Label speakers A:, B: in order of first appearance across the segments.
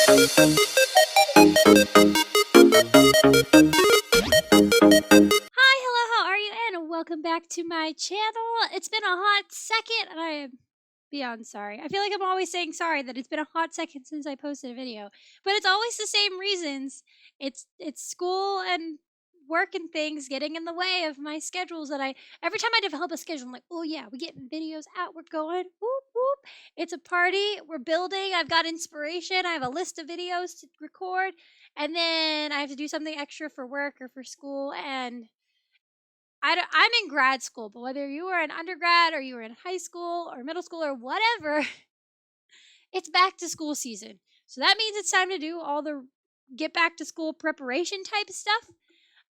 A: Hi, hello, how are you? And welcome back to my channel. It's been a hot second, and I am beyond sorry. I feel like I'm always saying sorry that it's been a hot second since I posted a video, but it's always the same reasons. It's school and work and things getting in the way of my schedules that I every time I develop a schedule, I'm like, oh yeah, we're getting videos out, we're going, whoop whoop. It's a party, we're building, I've got inspiration, I have a list of videos to record, and then I have to do something extra for work or for school, and I'm in grad school, but whether you were an undergrad or you were in high school or middle school or whatever, it's back to school season. So that means it's time to do all the get back to school preparation type stuff.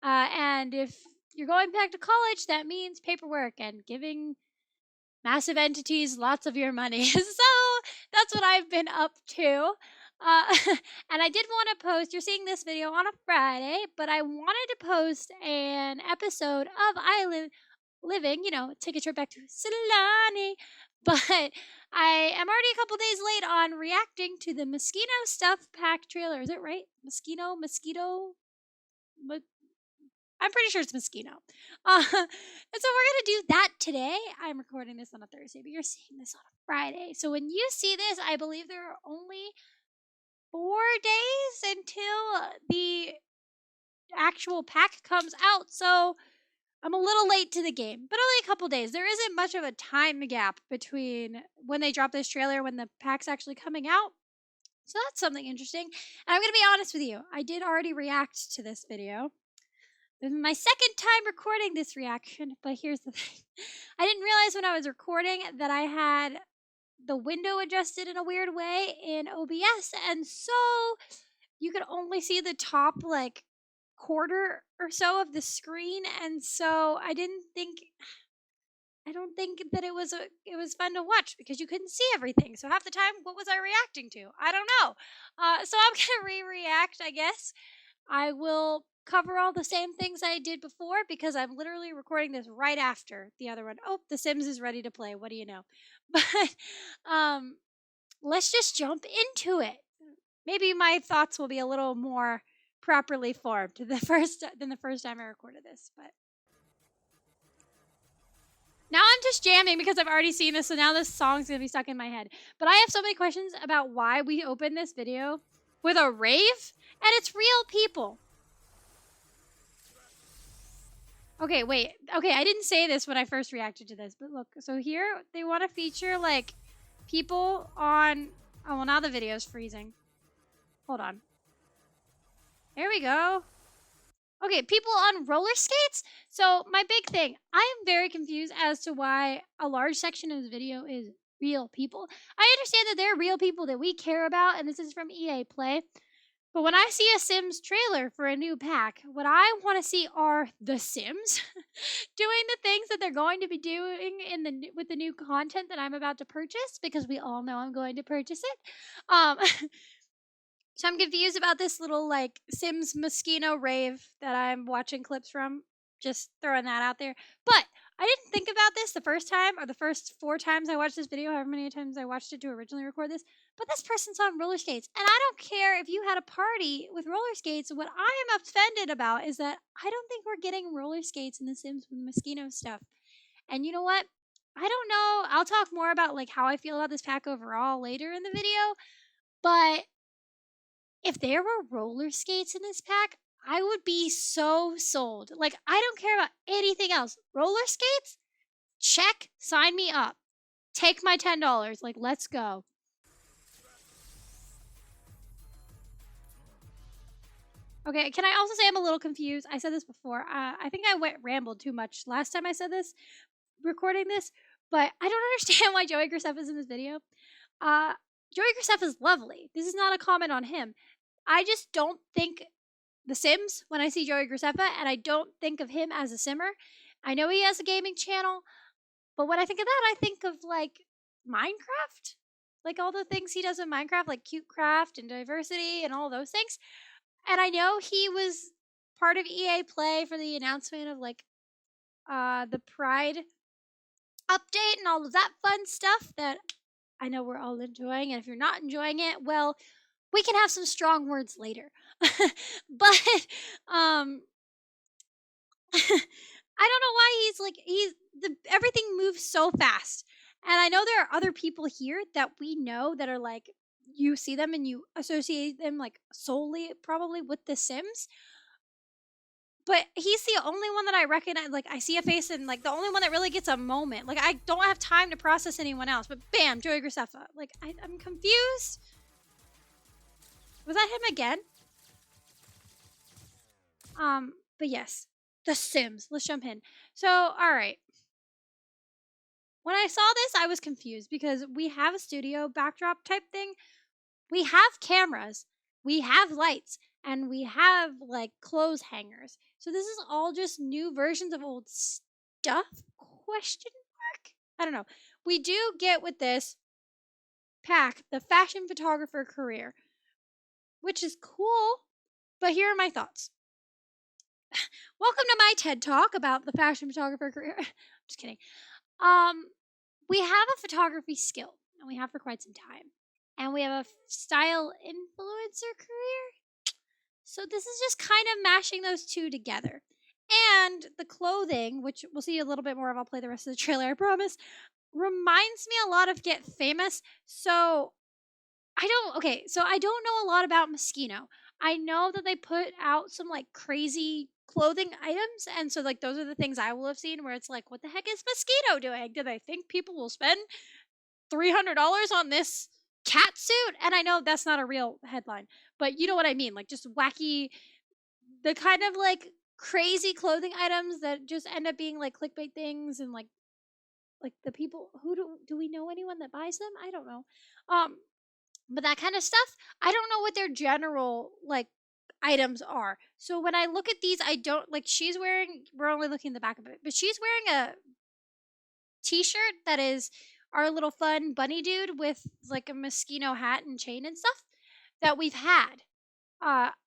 A: And if you're going back to college, that means paperwork and giving massive entities lots of your money. So that's what I've been up to. Uh, and I did want to post, you're seeing this video on a Friday, but I wanted to post an episode of Living, take a trip back to Silani. But I am already a couple days late on reacting to the Moschino Stuff Pack trailer. Is it right? Mosquito? I'm pretty sure it's Moschino. And so we're going to do that today. I'm recording this on a Thursday, but you're seeing this on a Friday. So when you see this, I believe there are only 4 days until the actual pack comes out. So I'm a little late to the game, but only a couple days. There isn't much of a time gap between when they drop this trailer when the pack's actually coming out. So that's something interesting. And I'm going to be honest with you. I did already react to this video. This is my second time recording this reaction, but here's the thing. I didn't realize when I was recording that I had the window adjusted in a weird way in OBS, and so you could only see the top, quarter or so of the screen, and so I don't think that it was fun to watch because you couldn't see everything. So half the time, what was I reacting to? I don't know. So I'm gonna re-react, I guess. I will cover all the same things I did before because I'm literally recording this right after the other one. Oh, The Sims is ready to play. What do you know? But let's just jump into it. Maybe my thoughts will be a little more properly formed than the first time I recorded this, but now I'm just jamming because I've already seen this, so now this song's gonna be stuck in my head. But I have so many questions about why we opened this video with a rave, and it's real people. Okay, wait. Okay, I didn't say this when I first reacted to this, but look. So here, they want to feature, people on... Oh, well, now the video's freezing. Hold on. There we go. Okay, people on roller skates? So, my big thing, I am very confused as to why a large section of this video is real people. I understand that they're real people that we care about, and this is from EA Play. But when I see a Sims trailer for a new pack, what I want to see are the Sims doing the things that they're going to be doing with the new content that I'm about to purchase, because we all know I'm going to purchase it. So I'm confused about this little Sims Moschino rave that I'm watching clips from. Just throwing that out there. But I didn't think about this the first time or the first 4 times I watched this video, however many times I watched it to originally record this. But this person's on roller skates. And I don't care if you had a party with roller skates. What I am offended about is that I don't think we're getting roller skates in The Sims with Moschino stuff. And you know what? I don't know. I'll talk more about how I feel about this pack overall later in the video. But if there were roller skates in this pack, I would be so sold. I don't care about anything else. Roller skates? Check. Sign me up. Take my $10. Let's go. Okay, can I also say I'm a little confused? I said this before. I think I rambled too much last time I said this, recording this, but I don't understand why Joey Graceffa is in this video. Joey Graceffa is lovely. This is not a comment on him. I just don't think The Sims when I see Joey Graceffa, and I don't think of him as a simmer. I know he has a gaming channel, but when I think of that, I think of Minecraft, all the things he does in Minecraft, like cute craft and diversity and all those things. And I know he was part of EA Play for the announcement of the Pride update and all of that fun stuff that I know we're all enjoying. And if you're not enjoying it, well, We can have some strong words later. But I don't know why everything moves so fast. And I know there are other people here that we know that are like, you see them and you associate them like solely probably with The Sims. But he's the only one that I recognize. Like, I see a face and like the only one that really gets a moment. Like, I don't have time to process anyone else. But bam, Joey Graceffa. Like, I'm confused. Was that him again? But yes, The Sims. Let's jump in. So, all right. When I saw this, I was confused because we have a studio backdrop type thing. We have cameras, we have lights, and we have like clothes hangers. So this is all just new versions of old stuff? Question mark? I don't know. We do get with this pack the fashion photographer career, which is cool, but here are my thoughts. Welcome to my TED Talk about the fashion photographer career. Just kidding. We have a photography skill, and we have for quite some time. And we have a style influencer career. So this is just kind of mashing those two together. And the clothing, which we'll see a little bit more of, I'll play the rest of the trailer, I promise, reminds me a lot of Get Famous. So I don't know a lot about Moschino. I know that they put out some like crazy clothing items, and so like those are the things I will have seen where it's like, what the heck is Moschino doing? Do they think people will spend $300 on this cat suit? And I know that's not a real headline, but you know what I mean, like just wacky, the kind of like crazy clothing items that just end up being like clickbait things, and like the people who do we know anyone that buys them? I don't know. But that kind of stuff, I don't know what their general like items are. So when I look at these, I don't like, she's wearing, we're only looking at the back of it, but she's wearing a t-shirt that is our little fun bunny dude with like a Moschino hat and chain and stuff that we've had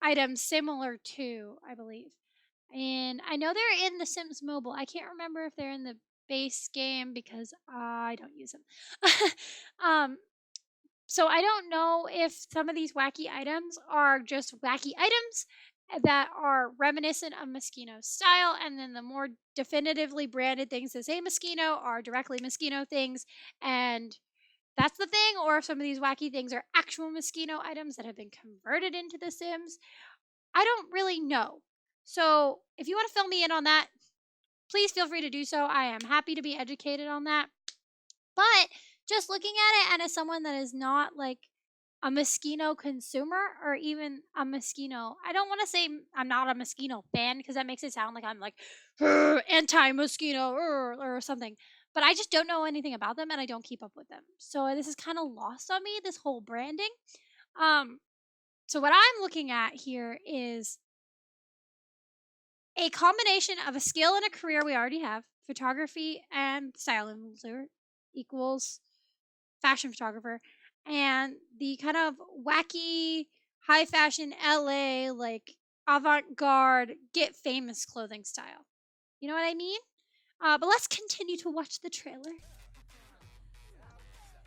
A: items similar to, I believe. And I know they're in The Sims Mobile. I can't remember if they're in the base game because I don't use them. um, so I don't know if some of these wacky items are just wacky items that are reminiscent of Moschino's style, and then the more definitively branded things that say Moschino are directly Moschino things, and that's the thing, or if some of these wacky things are actual Moschino items that have been converted into The Sims. I don't really know. So if you want to fill me in on that, please feel free to do so. I am happy to be educated on that. But just looking at it, and as someone that is not like a Moschino consumer or even a Moschino, I don't want to say I'm not a Moschino fan because that makes it sound like I'm like anti Moschino or something. But I just don't know anything about them and I don't keep up with them. So this is kind of lost on me, this whole branding. So what I'm looking at here is a combination of a skill and a career we already have. Photography and style influencer equals fashion photographer, and the kind of wacky high fashion LA like avant-garde Get Famous clothing style. You know what I mean? But let's continue to watch the trailer.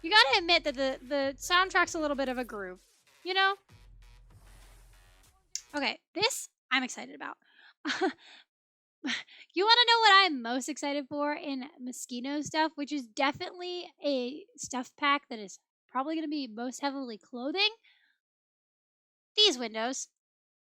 A: You gotta admit that the soundtrack's a little bit of a groove, you know? Okay, this I'm excited about. You want to know what I'm most excited for in Moschino stuff, which is definitely a stuff pack that is probably going to be most heavily clothing? These windows.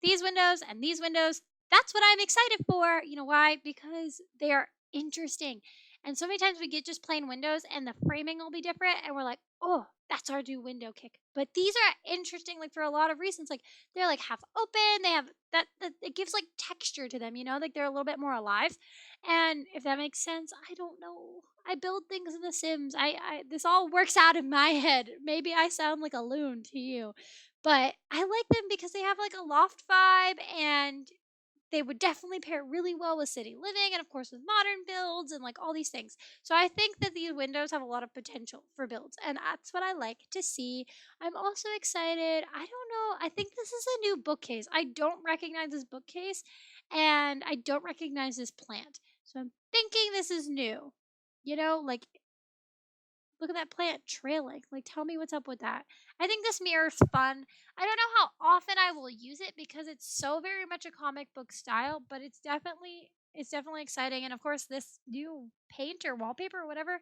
A: These windows and these windows. That's what I'm excited for. You know why? Because they are interesting. And so many times we get just plain windows and the framing will be different and we're like, oh, that's our new window kick. But these are interesting like for a lot of reasons. Like they're like half open, they have that it gives like texture to them, you know, like they're a little bit more alive. And if that makes sense, I don't know. I build things in The Sims. I this all works out in my head. Maybe I sound like a loon to you. But I like them because they have like a loft vibe, and they would definitely pair really well with city living and of course with modern builds and like all these things. So I think that these windows have a lot of potential for builds, and that's what I like to see. I'm also excited. I don't know. I think this is a new bookcase. I don't recognize this bookcase and I don't recognize this plant. So I'm thinking this is new. You know, like look at that plant trailing. Like tell me what's up with that. I think this mirror is fun. I don't know how often I will use it because it's so very much a comic book style, but it's definitely exciting. And of course, this new paint or wallpaper or whatever,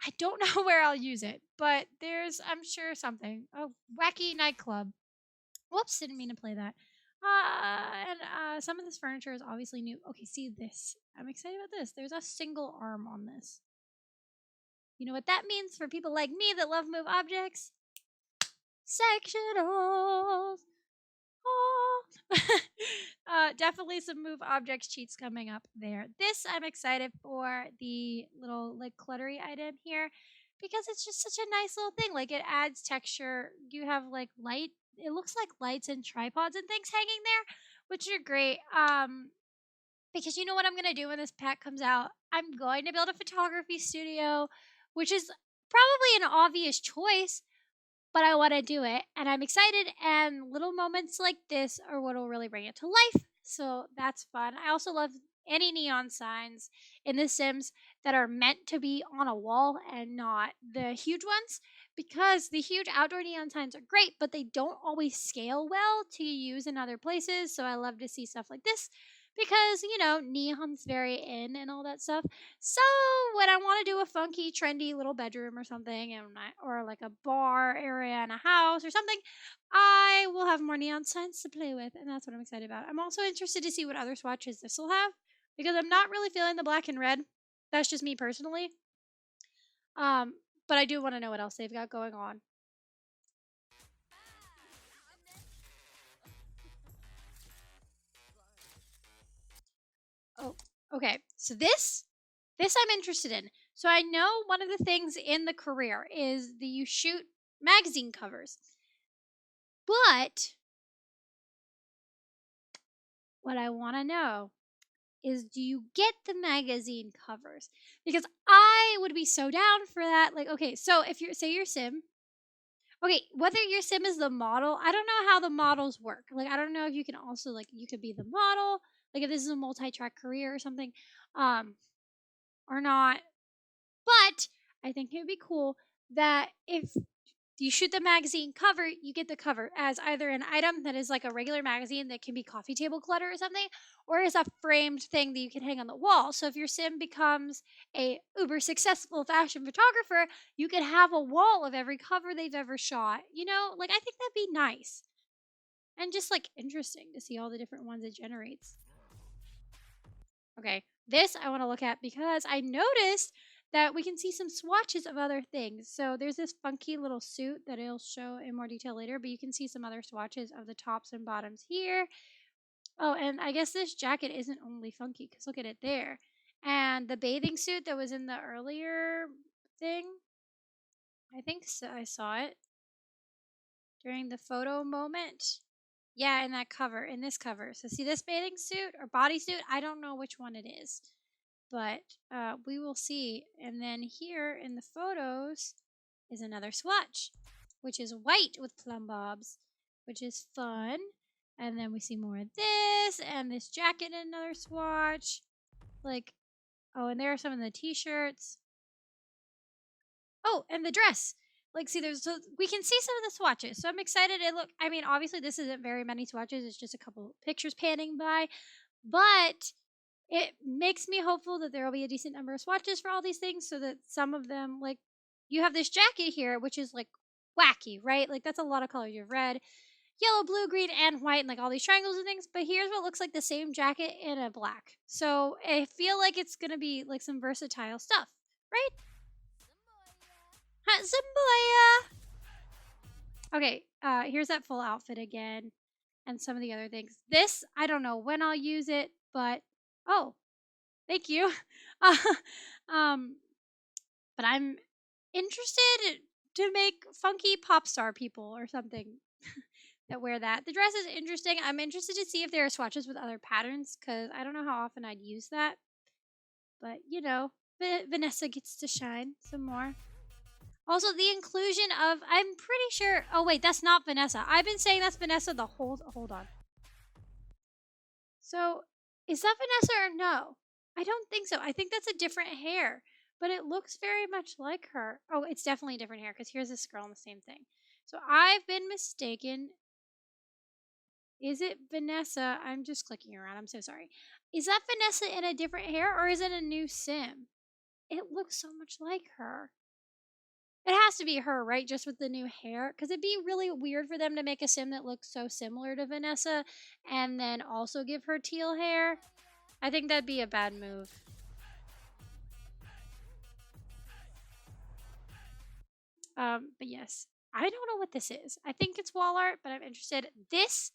A: I don't know where I'll use it, but there's I'm sure something. Oh, wacky nightclub. Whoops, didn't mean to play that. And some of this furniture is obviously new. Okay, see this. I'm excited about this. There's a single arm on this. You know what that means for people like me that love move objects? Sectionals. Oh. Definitely some move objects cheats coming up there. This I'm excited for the little like cluttery item here because it's just such a nice little thing. Like it adds texture. You have like light. It looks like lights and tripods and things hanging there, which are great. Because you know what I'm gonna do when this pack comes out? I'm going to build a photography studio, which is probably an obvious choice, but I want to do it and I'm excited. And little moments like this are what will really bring it to life. So that's fun. I also love any neon signs in The Sims that are meant to be on a wall and not the huge ones because the huge outdoor neon signs are great, but they don't always scale well to use in other places. So I love to see stuff like this because, neon's very in and all that stuff. So when I want to do a funky, trendy little bedroom or something, or like a bar area in a house or something, I will have more neon signs to play with, and that's what I'm excited about. I'm also interested to see what other swatches this will have because I'm not really feeling the black and red. That's just me personally. Um, but I do want to know what else they've got going on. Oh, okay. So this I'm interested in. So I know one of the things in the career is that you shoot magazine covers. But what I want to know is do you get the magazine covers? Because I would be so down for that. Like, okay, so if you're say your sim, okay, whether your sim is the model, I don't know how the models work. Like, I don't know if you can also like you could be the model, like if this is a multi-track career or something, um, or not. But I think it would be cool that if you shoot the magazine cover, you get the cover as either an item that is like a regular magazine that can be coffee table clutter or something, or as a framed thing that you can hang on the wall. So if your sim becomes a uber successful fashion photographer, you could have a wall of every cover they've ever shot. Like I think that'd be nice. And just like interesting to see all the different ones it generates. Okay, this I want to look at because I noticed that we can see some swatches of other things. So there's this funky little suit that I'll show in more detail later, but you can see some other swatches of the tops and bottoms here. Oh, and I guess this jacket isn't only funky because look at it there. And the bathing suit that was in the earlier thing, I think so, I saw it during the photo moment. Yeah, in this cover. So see this bathing suit or bodysuit? I don't know which one it is, but we will see. And then here in the photos is another swatch, which is white with plum bobs, which is fun. And then we see more of this and this jacket in another swatch. Like, oh, and there are some of the t-shirts. Oh, and the dress. Like, see, so we can see some of the swatches. So I'm excited. I mean, obviously this isn't very many swatches. It's just a couple pictures panning by, but it makes me hopeful that there will be a decent number of swatches for all these things so that some of them, like, you have this jacket here, which is like wacky, right? Like, that's a lot of colors. You have red, yellow, blue, green, and white, and like all these triangles and things. But here's what looks like the same jacket in a black. So I feel like it's going to be like some versatile stuff, right? Zimboya! Okay, here's that full outfit again and some of the other things. This, I don't know when I'll use it, but oh, thank you. um, but I'm interested to make funky pop star people or something that wear that. The dress is interesting. I'm interested to see if there are swatches with other patterns because I don't know how often I'd use that. But Vanessa gets to shine some more. Also, the inclusion of, I'm pretty sure, oh wait, that's not Vanessa. I've been saying that's Vanessa the hold on. So, is that Vanessa or no? I don't think so. I think that's a different hair, but it looks very much like her. Oh, it's definitely a different hair because here's this girl in the same thing. So I've been mistaken. Is it Vanessa? I'm just clicking around. I'm so sorry. Is that Vanessa in a different hair or is it a new sim? It looks so much like her. It has to be her, right? Just with the new hair? Because it'd be really weird for them to make a sim that looks so similar to Vanessa and then also give her teal hair. I think that'd be a bad move. But yes, I don't know what this is. I think it's wall art, but I'm interested. This,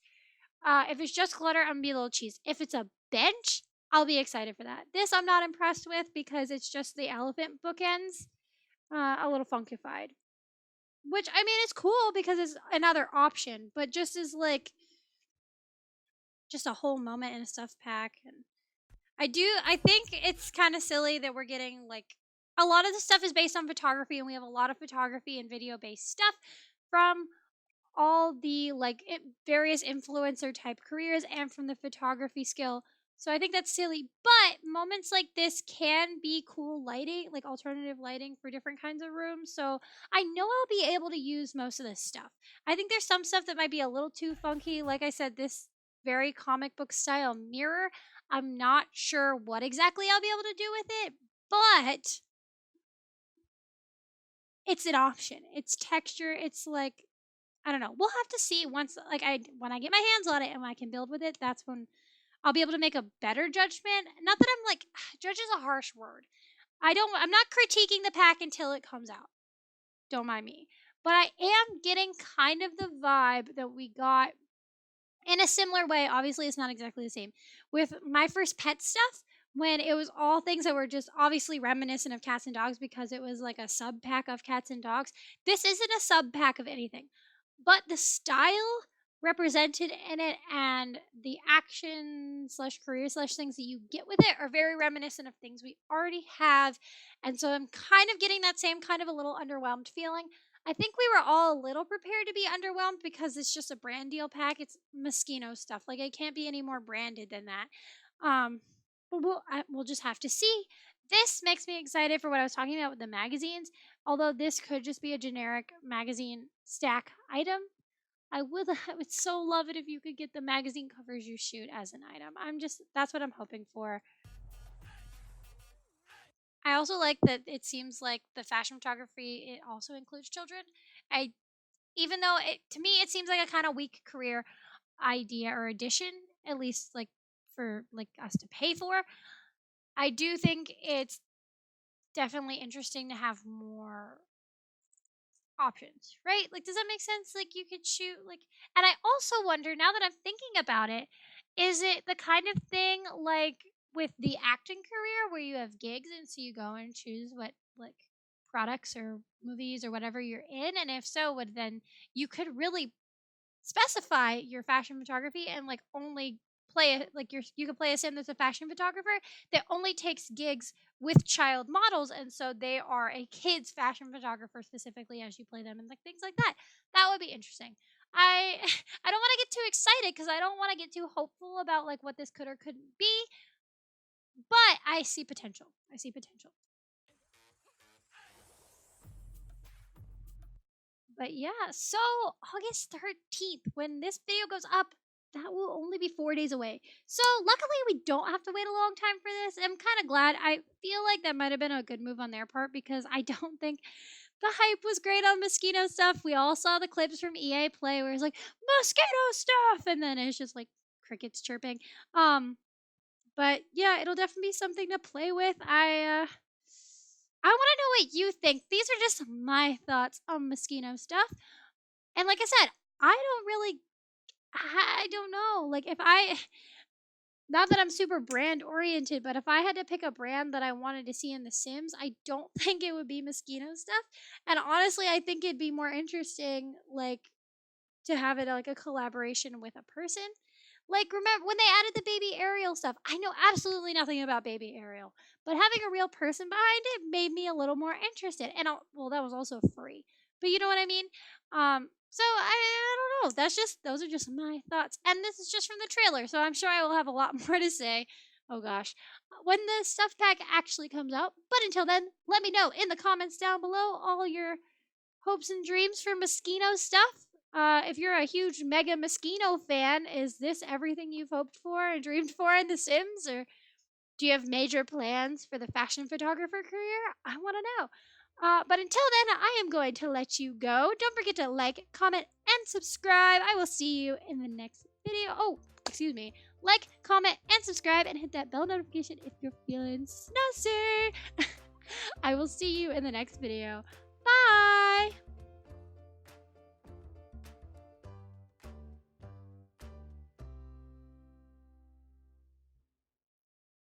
A: if it's just glitter, I'm gonna be a little cheese. If it's a bench, I'll be excited for that. This I'm not impressed with because it's just the elephant bookends, a little funkified. Which I mean, it's cool because it's another option, but just as like just a whole moment in a stuff pack, and I think it's kind of silly that we're getting like a lot of the stuff is based on photography, and we have a lot of photography and video based stuff from all the like various influencer type careers and from the photography skill. So I think that's silly, but moments like this can be cool lighting, like alternative lighting for different kinds of rooms. So I know I'll be able to use most of this stuff. I think there's some stuff that might be a little too funky. Like I said, this very comic book style mirror, I'm not sure what exactly I'll be able to do with it, but it's an option. It's texture. It's like I don't know. We'll have to see once like when I get my hands on it and when I can build with it, that's when I'll be able to make a better judgment. Not that I'm like judge is a harsh word. I'm not critiquing the pack until it comes out. Don't mind me. But I am getting kind of the vibe that we got in a similar way. Obviously it's not exactly the same. With my first pet stuff, when it was all things that were just obviously reminiscent of cats and dogs because it was like a sub pack of cats and dogs. This isn't a sub pack of anything, but the style represented in it and the action slash career slash things that you get with it are very reminiscent of things we already have. And so I'm kind of getting that same kind of a little underwhelmed feeling. I think we were all a little prepared to be underwhelmed because it's just a brand deal pack. It's Moschino stuff. Like it can't be any more branded than that. Um, but we'll just have to see. This makes me excited for what I was talking about with the magazines. Although this could just be a generic magazine stack item, I would so love it if you could get the magazine covers you shoot as an item. That's what I'm hoping for. I also like that it seems like the fashion photography it also includes children. I even though to me it seems like a kind of weak career idea or addition, at least like for like us to pay for. I do think it's definitely interesting to have more options, right? Like, does that make sense? Like, you could shoot, like, and I also wonder now that I'm thinking about it, is it the kind of thing like with the acting career where you have gigs and so you go and choose what, like, products or movies or whatever you're in? And if so, would then you could really specify your fashion photography and like only play it like you could play a sim that's a fashion photographer that only takes gigs with child models and so they are a kid's fashion photographer specifically as you play them and like things like that. That would be interesting. I I don't want to get too excited because I don't want to get too hopeful about like what this could or couldn't be, but I see potential. I see potential. But yeah, so August 13th, when this video goes up, that will only be 4 days away. So luckily, we don't have to wait a long time for this. I'm kind of glad. I feel like that might have been a good move on their part because I don't think the hype was great on Moschino stuff. We all saw the clips from EA Play where it's like, Moschino stuff! And then it's just like crickets chirping. But yeah, it'll definitely be something to play with. I want to know what you think. These are just my thoughts on Moschino stuff. And like I said, I don't know. Like if I, not that I'm super brand oriented, but if I had to pick a brand that I wanted to see in The Sims, I don't think it would be Moschino stuff. And honestly, I think it'd be more interesting, like to have it like a collaboration with a person. Like, remember when they added the baby Ariel stuff? I know absolutely nothing about baby Ariel, but having a real person behind it made me a little more interested. And well, that was also free, but you know what I mean. So I don't know. Those are just my thoughts, and this is just from the trailer, so I'm sure I will have a lot more to say. Oh gosh, when the stuff pack actually comes out. But until then, let me know in the comments down below all your hopes and dreams for Moschino stuff. If you're a huge mega Moschino fan, is this everything you've hoped for and dreamed for in The Sims? Or do you have major plans for the fashion photographer career? I want to know. But until then, I am going to let you go. Don't forget to like, comment, and subscribe. I will see you in the next video. Oh, excuse me. Like, comment, and subscribe, and hit that bell notification if you're feeling snazzy. I will see you in the next video. Bye!